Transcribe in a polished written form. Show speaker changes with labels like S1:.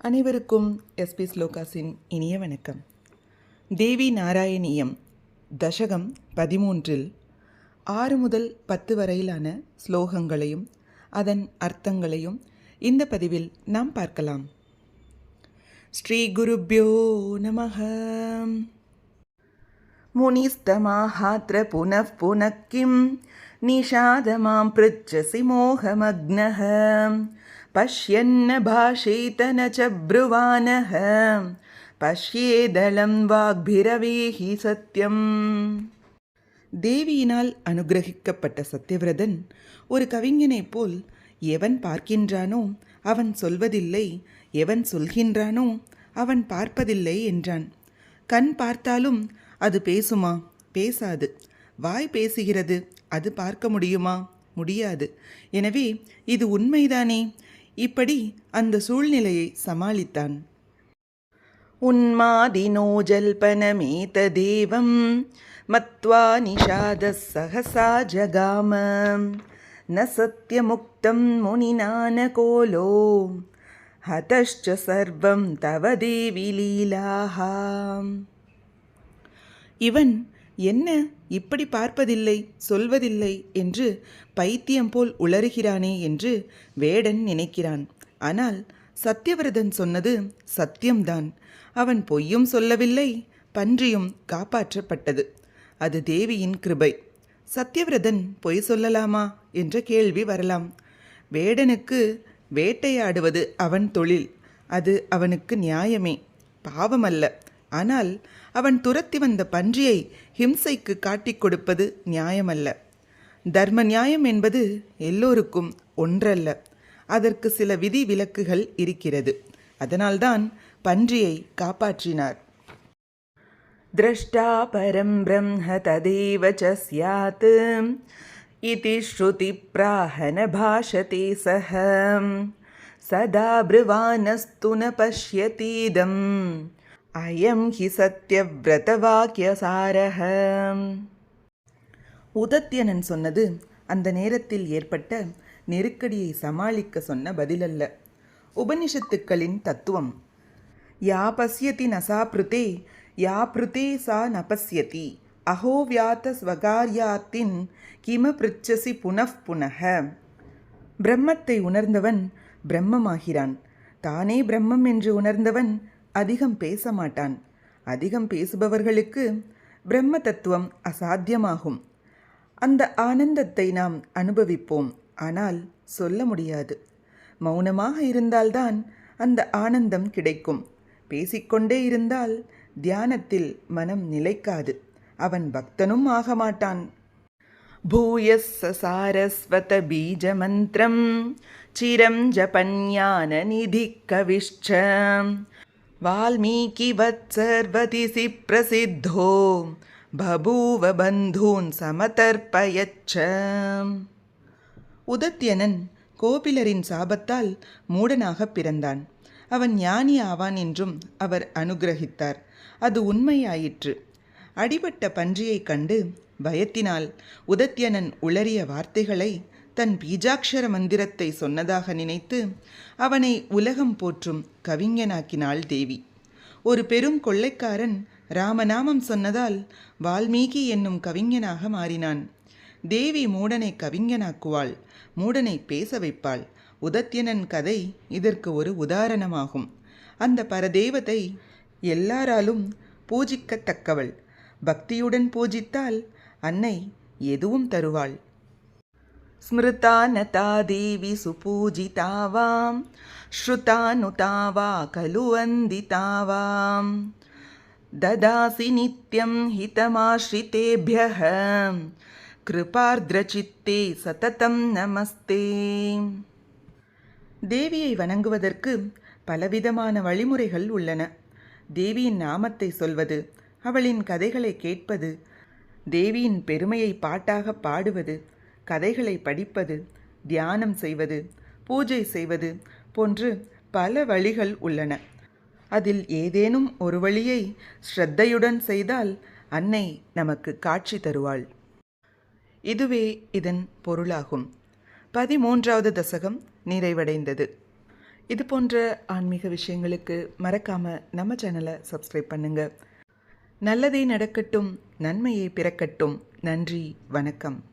S1: அனைவருக்கும் எஸ்பி ஸ்லோகாஸின் இனிய வணக்கம். தேவி நாராயணியம் தசகம் 13 6 முதல் 10 வரையிலான ஸ்லோகங்களையும் அதன் அர்த்தங்களையும் இந்த பதிவில் நாம் பார்க்கலாம். ஸ்ரீ குருப்யோ நமஹ. முனிஸ்தமாஹாத்ர புனః புனః கிம் நிஷாதமாம் ப்ருச்சசி மோகமக்னஹ பஷ்யன்ன பாஷேத ந ச ப்ருவானஹ பஷ்யேதளம் வாக்பிரவேஹி சத்யம். தேவியினால் அனுகிரகிக்கப்பட்ட சத்யவிரதன் ஒரு கவிஞனைப் போல் எவன் பார்க்கின்றானோ அவன் சொல்வதில்லை, எவன் சொல்கின்றானோ அவன் பார்ப்பதில்லை என்றான். கண் பார்த்தாலும் அது பேசுமா? பேசாது. வாய் பேசுகிறது, அது பார்க்க முடியுமா? முடியாது. எனவே இது உண்மைதானே? இப்படி அந்த சூழ்நிலையை சமாளித்தான். உன்மாதினோ ஜல்பனமேததேவம் மத்வா நிஷாதः சஹசா ஜகாம ந சத்யமுக்தம் முனிநான கோலோ ஹதஷ்ச சர்வம் தவ தேவி லீலாஹா. இவன் என்ன இப்படி பார்ப்பதில்லை, சொல்வதில்லை என்று பைத்தியம் போல் உளறுகிறானே என்று வேடன் நினைக்கிறான். ஆனால் சத்யவிரதன் சொன்னது சத்தியம்தான். அவன் பொய்யும் சொல்லவில்லை, பன்றியும் காப்பாற்றப்பட்டது. அது தேவியின் கிருபை. சத்யவிரதன் பொய் சொல்லலாமா என்ற கேள்வி வரலாம். வேடனுக்கு வேட்டையாடுவது அவன் தொழில், அது அவனுக்கு நியாயமே, பாவமல்ல. ஆனால் அவன் துரத்தி வந்த பன்றியை ஹிம்சைக்கு காட்டிக் கொடுப்பது நியாயமல்ல. தர்ம நியாயம் என்பது எல்லோருக்கும் ஒன்றல்ல. அதற்கு சில விதி விலக்குகள் இருக்கிறது. அதனால்தான் பன்றியை காப்பாற்றினார். திரஷ்டா பரம் பிரம்ம ததேவ ச ஸ்யாத் இதி ஸ்ருதி பிராஹன பாஷதே சஹ சதா ப்ருவானஸ்து ந பஷ்யதீதம் அயம் ஹி சத்யவ்ரத வாக்யசாரஹ. உதத்யனன் சொன்னது அந்த நேரத்தில் ஏற்பட்ட நெருக்கடியை சமாளிக்க சொன்ன பதிலல்ல. உபனிஷத்துக்களின் தத்துவம். யா பஸ்யதி நசா ப்ருதே யா ப்ருதே சா நபஸ்யதி அஹோ வியாத ஸ்வகார்யாத்தின் கிம ப்ருச்சசி புனః புனஹ. பிரம்மத்தை உணர்ந்தவன் பிரம்மமாகிறான். தானே பிரம்மம் என்று உணர்ந்தவன் அதிகம் பேச மாட்டான். அதிகம் பேசுபவர்களுக்கு பிரம்ம தத்துவம் அசாத்தியமாகும். அந்த ஆனந்தத்தை நாம் அனுபவிப்போம், ஆனால் சொல்ல முடியாது. மௌனமாக இருந்தால்தான் அந்த ஆனந்தம் கிடைக்கும். பேசிக்கொண்டே இருந்தால் தியானத்தில் மனம் நிலைக்காது. அவன் பக்தனும் ஆக மாட்டான். பூயஸ்ஸ சாரஸ்வத பீஜ மந்திரம் சிரம் ஜபஞான நிதி கவிஷ்ச வால்மீகிவத் சர்வதிசி பிரசித்தோ பபூவ பந்தூன் சமதர்ப்பயச்ச. உதத்யனன் கோபிலரின் சாபத்தால் மூடனாக பிறந்தான். அவன் ஞானி ஆவான் என்றும் அவர் அனுகிரகித்தார். அது உண்மையாயிற்று. அடிபட்ட பன்றியைக் கண்டு பயத்தினால் உதத்யனன் உளறிய வார்த்தைகளை தன் பீஜாட்சர மந்திரத்தை சொன்னதாக நினைத்து அவனை உலகம் போற்றும் கவிஞனாக்கினாள் தேவி. ஒரு பெரும் கொள்ளைக்காரன் ராமநாமம் சொன்னதால் வால்மீகி என்னும் கவிஞனாக மாறினான். தேவி மூடனை கவிஞனாக்குவாள், மூடனை பேச வைப்பாள். உதத்யனன் கதை இதற்கு ஒரு உதாரணமாகும். அந்த பரதேவதை எல்லாராலும் பூஜிக்கத்தக்கவள். பக்தியுடன் பூஜித்தால் அன்னை எதுவும் தருவாள். ஸ்மிருதா நதா தேவி சுபூஜிதாவாம் ஸ்ருதானுதாவா கலு வந்திதாவாம் ததாசி நித்யம் ஹிதமாஸ்ரிதேப்யஹ கிருபார்த்ரசித்தே சததம் நமஸ்தே. தேவியை வணங்குவதற்கு பலவிதமான வழிமுறைகள் உள்ளன. தேவியின் நாமத்தை சொல்வது, அவளின் கதைகளை கேட்பது, தேவியின் பெருமையை பாட்டாக பாடுவது, கதைகளை படிப்பது, தியானம் செய்வது, பூஜை செய்வது போன்று பல வழிகள் உள்ளன. அதில் ஏதேனும் ஒரு வழியை ஸ்ரத்தையுடன் செய்தால் அன்னை நமக்கு காட்சி தருவாள். இதுவே இதன் பொருளாகும். 13வது தசகம் நிறைவடைந்தது. இது போன்ற ஆன்மீக விஷயங்களுக்கு மறக்காமல் நம்ம சேனலை சப்ஸ்கிரைப் பண்ணுங்கள். நல்லதே நடக்கட்டும், நன்மையே பிறக்கட்டும். நன்றி, வணக்கம்.